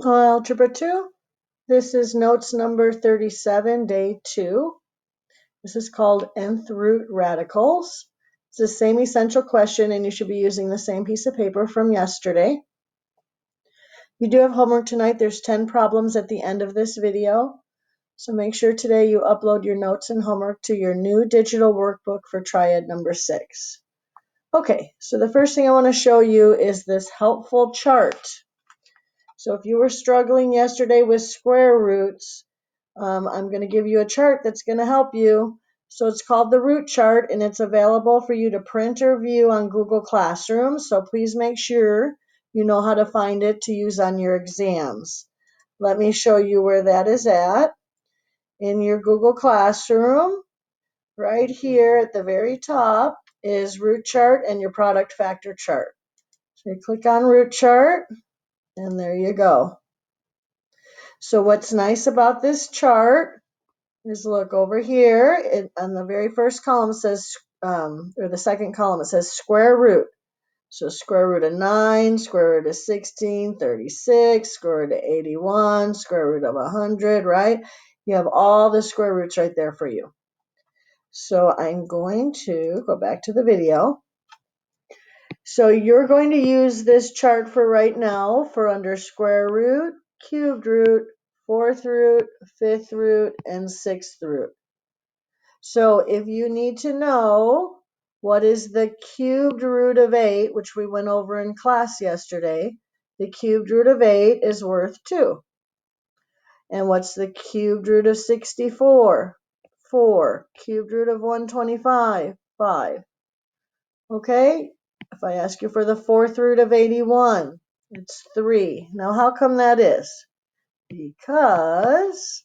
Algebra 2. This is notes number 37, day 2. This is called nth root radicals. It's the same essential question, and you should be using the same piece of paper from yesterday. You do have homework tonight. There's 10 problems at the end of this video. So make sure today you upload your notes and homework to your new digital workbook for triad number 6. Okay, so the first thing I want to show you is this helpful chart. So if you were struggling yesterday with square roots, I'm going to give you a chart that's going to help you. So it's called the root chart, and it's available for you to print or view on Google Classroom. So please make sure you know how to find it to use on your exams. Let me show you where that is at. In your Google Classroom, right here at the very top is root chart and your product factor chart. So you click on root chart, and there you go. So what's nice about this chart is look over here on the very first column says, or the second column, it says square root. So square root of 9, square root of 16, 36, square root of 81, square root of 100, right? You have all the square roots right there for you. So I'm going to go back to the video. So you're going to use this chart for right now for under square root, cubed root, fourth root, fifth root, and sixth root. So if you need to know what is the cubed root of 8, which we went over in class yesterday, the cubed root of 8 is worth 2. And what's the cubed root of 64? 4. Cubed root of 125? 5. Okay, if I ask you for the fourth root of 81, it's 3. Now, how come that is? Because,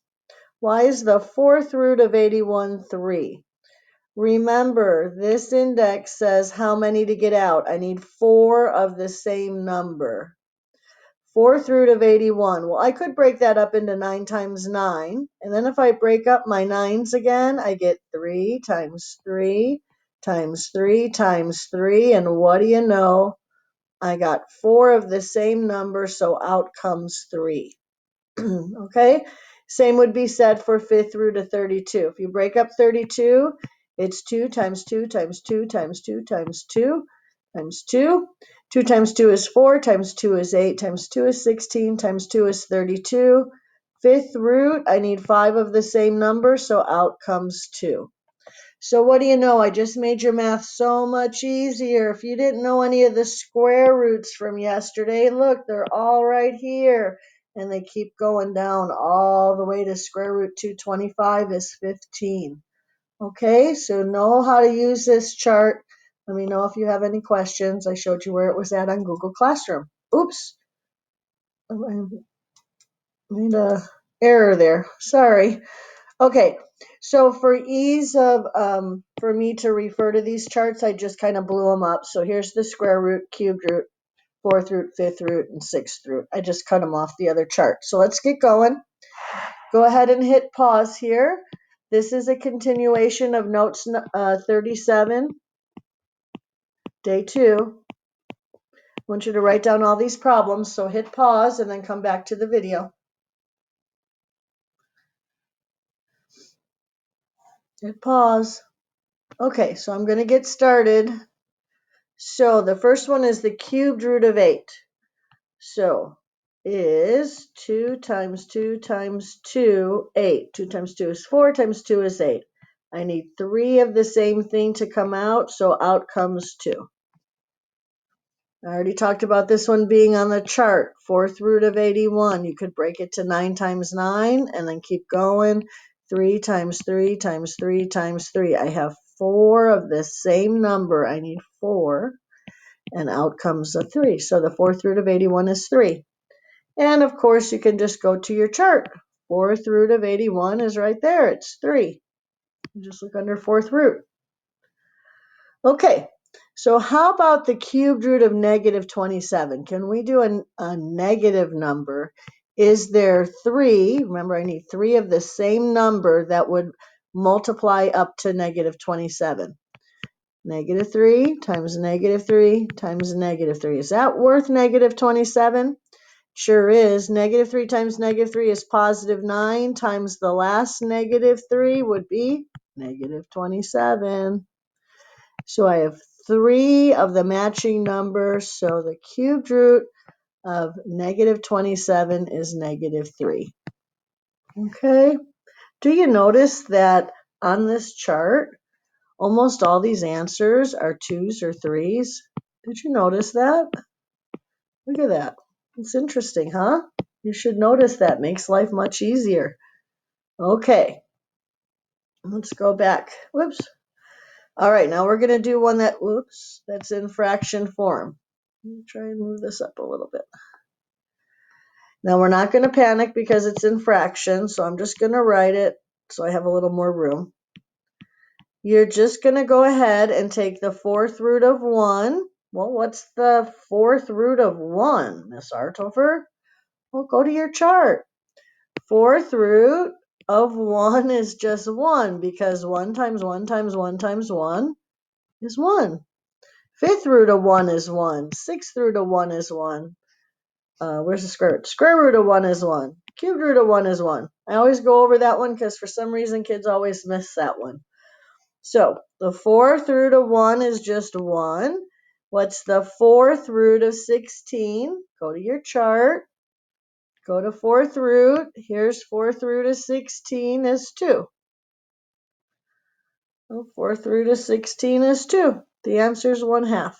why is the fourth root of 81 3? Remember, this index says how many to get out. I need 4 of the same number. Fourth root of 81. Well, I could break that up into 9 times 9. And then if I break up my 9s again, I get 3 times 3 times 3 times 3. And what do you know? I got 4 of the same number, so out comes 3. Okay? Same would be said for fifth root of 32. If you break up 32, it's 2 times 2 times 2 times 2 times 2 times 2. 2 times 2 is 4, times 2 is 8, times 2 is 16, times 2 is 32. Fifth root, I need 5 of the same number, so out comes 2. So what do you know? I just made your math so much easier. If you didn't know any of the square roots from yesterday, look, they're all right here. And they keep going down all the way to square root 225 is 15. Okay, so know how to use this chart. Let me know if you have any questions. I showed you where it was at on Google Classroom. Oops, I made an error there. Sorry. Okay, so for ease of for me to refer to these charts, I just kind of blew them up. So here's the square root, cubed root, fourth root, fifth root, and sixth root. I just cut them off the other chart. So let's get going. Go ahead and hit pause here. This is a continuation of notes 37, day 2. I want you to write down all these problems, so hit pause and then come back to the video. Hit pause. Okay, so I'm going to get started. So the first one is the cubed root of 8. So is 2 times 2 times 2, 8. 2 times 2 is 4, times 2 is 8. I need 3 of the same thing to come out, so out comes 2. I already talked about this one being on the chart. Fourth root of 81. You could break it to 9 times 9 and then keep going. 3 times 3 times 3 times 3. I have 4 of the same number. I need 4. And out comes a 3. So the fourth root of 81 is 3. And of course, you can just go to your chart. Fourth root of 81 is right there. It's 3. Just look under fourth root. Okay, so how about the cubed root of negative 27? Can we do a negative number? Is there 3? Remember, I need 3 of the same number that would multiply up to negative 27. Negative 3 times negative 3 times negative 3. Is that worth negative 27? Sure is. -3 times -3 is +9 times the last -3 would be -27. So I have 3 of the matching numbers. So the cubed root of -27 is -3. Okay. Do you notice that on this chart, almost all these answers are 2s or 3s? Did you notice that? Look at that. It's interesting, huh? You should notice that. Makes life much easier. Okay. Let's go back. Whoops. All right, now we're going to do one that's in fraction form. Let me try and move this up a little bit. Now we're not going to panic because it's in fractions, so I'm just going to write it so I have a little more room. You're just going to go ahead and take the 4th root of 1. Well, what's the 4th root of 1, Miss Artofer? Well, go to your chart. 4th root of 1 is just 1 because 1 times 1 times 1 times 1 is 1. 5th root of 1 is 1. 6th root of 1 is 1. Where's the square root? Square root of 1 is 1. Cubed root of 1 is 1. I always go over that one because for some reason kids always miss that one. So the 4th root of 1 is just 1. What's the 4th root of 16? Go to your chart. Go to 4th root. Here's 4th root of 16 is 2. So 4th root of 16 is 2. The answer is 1/2.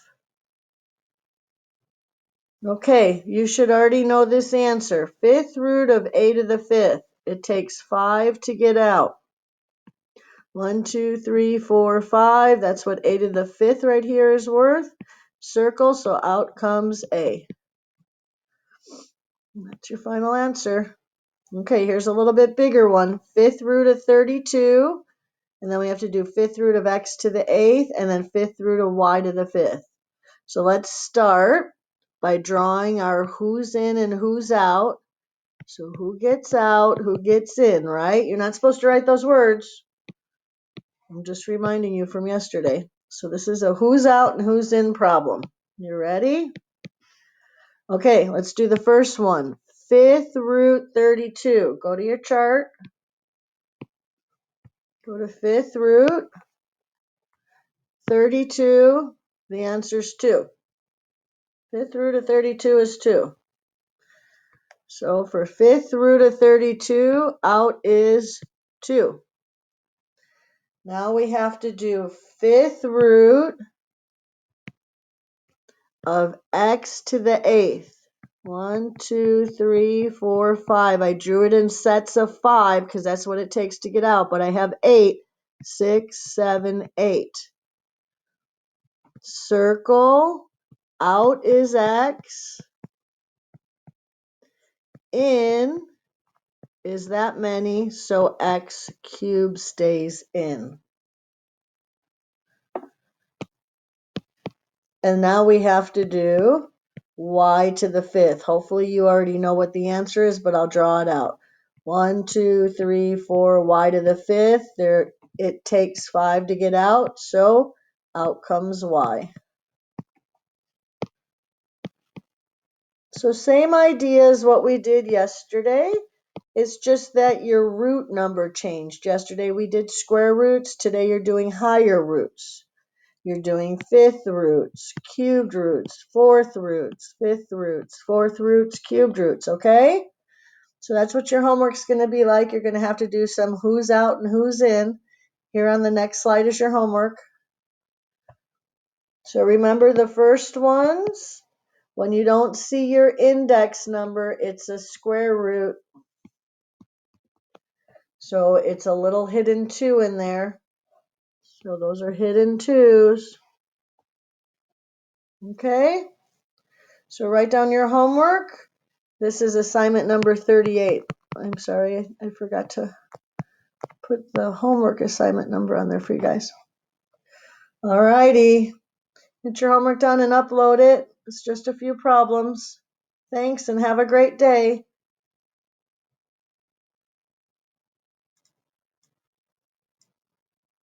Okay, you should already know this answer. 5th root of a to the 5th. It takes 5 to get out. 1, 2, 3, 4, 5. That's what a to the 5th right here is worth. Circle, so out comes a. That's your final answer. Okay, here's a little bit bigger one. 5th root of 32. And then we have to do 5th root of x to the 8th, and then 5th root of y to the 5th. So let's start by drawing our who's in and who's out. So who gets out, who gets in, right? You're not supposed to write those words. I'm just reminding you from yesterday. So this is a who's out and who's in problem. You ready? Okay, let's do the first one. 5th root 32. Go to your chart. Go to 5th root 32. The answer's 2. 5th root of 32 is 2. So for 5th root of 32, out is 2. Now we have to do 5th root of x to the 8th. 1, 2, 3, 4, 5. I drew it in sets of 5 because that's what it takes to get out, but I have 8. 6, 7, 8. Circle. Out is x. In is that many, so x cubed stays in. And now we have to do y to the 5th. Hopefully you already know what the answer is, but I'll draw it out. 1, 2, 3, 4, y to the 5th. There, it takes 5 to get out, so out comes y. So same idea as what we did yesterday. It's just that your root number changed. Yesterday we did square roots. Today you're doing higher roots. You're doing 5th roots, cubed roots, 4th roots, 5th roots, 4th roots, cubed roots, okay? So that's what your homework's going to be like. You're going to have to do some who's out and who's in. Here on the next slide is your homework. So remember the first ones. When you don't see your index number, it's a square root. So it's a little hidden 2 in there. So those are hidden 2s. Okay? So write down your homework. This is assignment number 38. I'm sorry, I forgot to put the homework assignment number on there for you guys. All righty. Get your homework done and upload it. It's just a few problems. Thanks and have a great day.